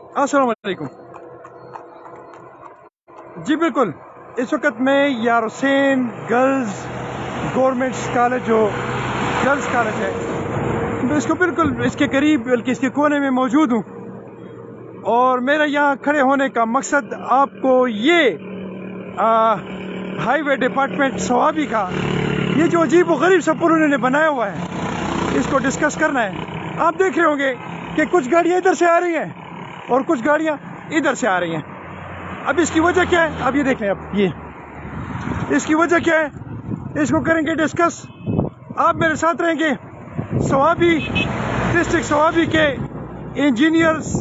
अस्सलाम वालेकुम। जी बिल्कुल, इस वक्त मैं यार हुसैन गर्ल्स गवर्नमेंट कॉलेज जो गर्ल्स कॉलेज है, मैं इसको बिल्कुल इसके करीब बल्कि इसके कोने में मौजूद हूँ। और मेरा यहाँ खड़े होने का मकसद आपको ये हाईवे डिपार्टमेंट सवाबी का ये जो अजीब व गरीब सा पुल उन्होंने बनाया हुआ है, इसको डिस्कस करना है। आप देख रहे होंगे कि कुछ गाड़ियाँ इधर से आ रही हैं और कुछ गाड़ियाँ इधर से आ रही हैं। अब इसकी वजह क्या है, अब ये देख लें। अब ये इसकी वजह क्या है, इसको करेंगे डिस्कस। आप मेरे साथ रहेंगे। सवाबी डिस्ट्रिक्ट सवाबी के इंजीनियर्स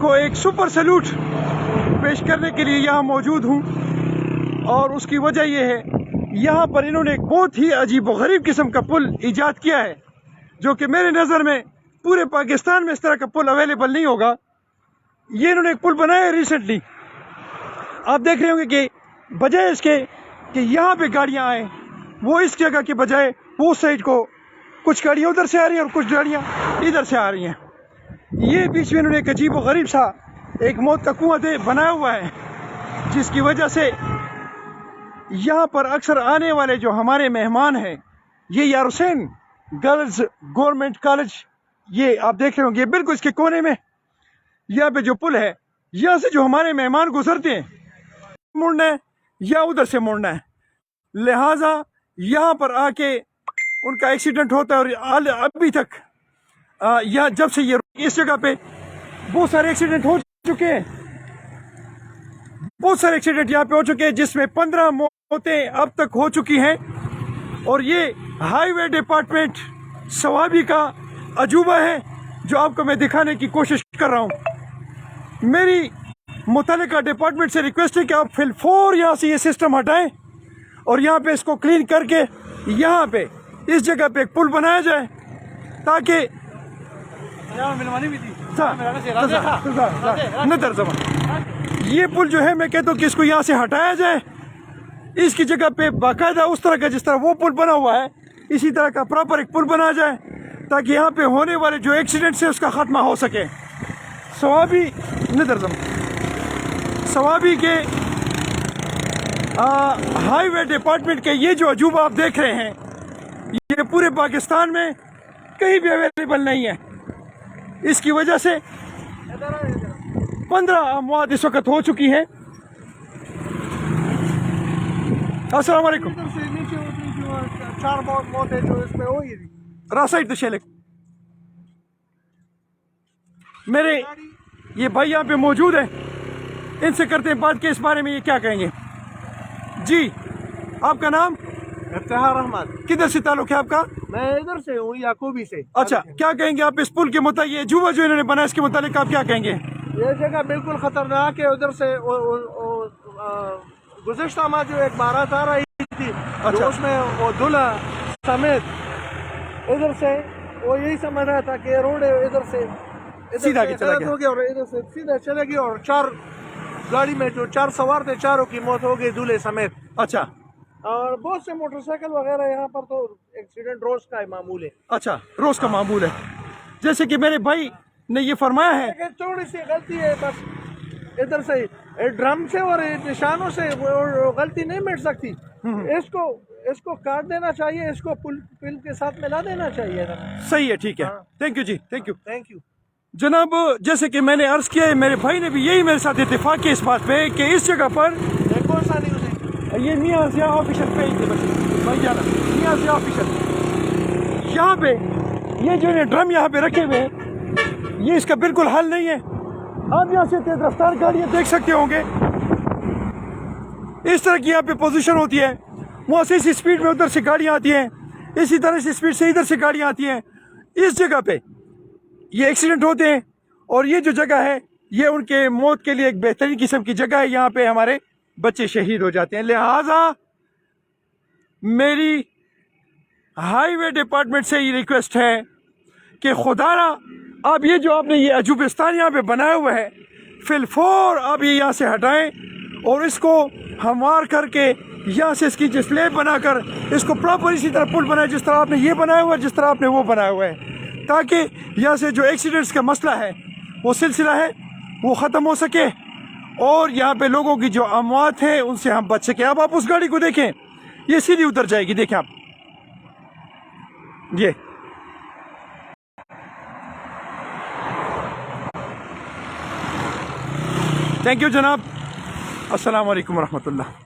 को एक सुपर सैल्यूट पेश करने के लिए यहाँ मौजूद हूँ। और उसकी वजह यह है, यहाँ पर इन्होंने एक बहुत ही अजीब व गरीब किस्म का पुल ईजाद किया है, जो कि मेरे नज़र में पूरे पाकिस्तान में इस तरह का पुल अवेलेबल नहीं होगा। ये इन्होंने एक पुल बनाया है रिसेंटली। आप देख रहे होंगे कि बजाय इसके कि यहाँ पे गाड़ियाँ आए, वो इस जगह के बजाय वो साइड को कुछ गाड़ियाँ उधर से आ रही हैं और कुछ गाड़ियाँ इधर से आ रही हैं। ये बीच में इन्होंने एक अजीब व गरीब सा एक मौत का कुआं बनाया हुआ है, जिसकी वजह से यहाँ पर अक्सर आने वाले जो हमारे मेहमान हैं, ये यार हुसैन गर्ल्स गवर्नमेंट कॉलेज, ये आप देख रहे होंगे बिल्कुल इसके कोने में यहाँ पे जो पुल है, यहाँ से जो हमारे मेहमान गुजरते हैं, मुड़ना है या उधर से मुड़ना है। लिहाजा यहाँ पर आके उनका एक्सीडेंट होता है। और अभी तक यहाँ जब से ये इस जगह पे बहुत सारे एक्सीडेंट हो चुके हैं, बहुत सारे एक्सीडेंट यहाँ पे हो चुके हैं, जिसमें 15 मौतें अब तक हो चुकी हैं। और ये हाईवे डिपार्टमेंट सवाबी का अजूबा है जो आपको मैं दिखाने की कोशिश कर रहा हूँ। मेरी मुतल्लिका डिपार्टमेंट से रिक्वेस्ट है कि आप फिलफोर यहाँ से ये सिस्टम हटाएं और यहाँ पे इसको क्लीन करके यहाँ पे इस जगह पे एक पुल बनाया जाए, ताकि ये पुल जो है, मैं कहता हूँ कि इसको यहाँ से हटाया जाए। इसकी जगह पे बाकायदा उस तरह का जिस तरह वो पुल बना हुआ है, इसी तरह का प्रॉपर एक पुल बनाया जाए, ताकि यहाँ पे होने वाले जो एक्सीडेंट्स है उसका खात्मा हो सके। सवाबी के हाईवे डिपार्टमेंट के ये जो अजूबा आप देख रहे हैं, ये पूरे पाकिस्तान में कहीं भी अवेलेबल नहीं है। इसकी वजह से 15 मौत इस वक्त हो चुकी हैं। अस्सलाम वालेकुम। चार मौत है जो इसमें हुई। रासाइड तशेलक मेरे ये भाई यहाँ पे मौजूद है, इनसे करते हैं बात के इस बारे में ये क्या कहेंगे। जी, आपका नाम? इफ्तिखार अहमद। किधर से ताल्लुक है आपका? मैं इधर से हूँ, याकूबी से। अच्छा, क्या कहेंगे आप इस पुल के मुताबिक, ये अजूबा जो इन्होंने बनाया इसके मुताबिक आप क्या कहेंगे? ये जगह बिल्कुल खतरनाक है। उधर से गुज़िश्ता माह जो एक बारात आ रही थी, अच्छा, उसमें वो दूल्हा समेत इधर से वो यही समझ रहा था कि ये रोड है, इधर से सीधा चला गया हो गया और इधर से सीधा चले गया। और 4 गाड़ी में जो 4 सवार थे, चारों की मौत हो गई दूल्हे समेत। अच्छा, और बहुत से मोटरसाइकिल वगैरह यहाँ पर तो एक्सीडेंट रोज का है, मामूल है। अच्छा, रोज का मामूल है। जैसे कि मेरे भाई ने ये फरमाया है, थोड़ी सी गलती है बस, इधर से ड्रम से और निशानों से वो गलती नहीं मिट सकती। इसको काट देना चाहिए, इसको पुल के साथ मिला देना चाहिए। सही है, ठीक है। थैंक यू जी, थैंक यू जनाब। जैसे कि मैंने अर्ज किया है, मेरे भाई ने भी यही मेरे साथ इत्तेफाक किया इस बात पे कि इस जगह पर कौन सा न्यूज़ है, ये मियां ज़िया ऑफिशियल पेज थे बच्चे भाई जाना, मियां ज़िया ऑफिशियल। यहाँ पे ये जो ड्रम यहाँ पे रखे हुए हैं, ये इसका बिल्कुल हल नहीं है। आप यहाँ से तेज रफ्तार गाड़ियाँ देख सकते होंगे, इस तरह की यहाँ पे पोजीशन होती है। वहाँ से इसी स्पीड में उधर से गाड़ियाँ आती हैं, इसी तरह से स्पीड से इधर से गाड़ियाँ आती हैं। इस जगह पे ये एक्सीडेंट होते हैं। और ये जो जगह है, ये उनके मौत के लिए एक बेहतरीन किस्म की जगह है। यहाँ पे हमारे बच्चे शहीद हो जाते हैं। लिहाजा मेरी हाईवे डिपार्टमेंट से ये रिक्वेस्ट है कि खुदारा आप ये जो आपने ये अजूबिस्तान यहाँ पे बनाया हुआ है, फिलफोर आप ये यहाँ से हटाएं और इसको हमवार करके यहाँ से इसकी स्लैब बनाकर इसको प्रॉपर इसी तरह पुल बनाए जिस तरह आपने ये बनाया हुआ है, जिस तरह आपने वो बनाया हुआ है, ताकि यहाँ से जो एक्सीडेंट्स का मसला है वो सिलसिला है وہ ختم ہو سکے اور یہاں پہ لوگوں کی جو اموات ہیں ان سے ہم بچ سکیں. اب آپ اس گاڑی کو دیکھیں, یہ سیدھی اتر جائے گی, دیکھیں آپ یہ. تھینک یو جناب, السلام علیکم ورحمۃ اللہ.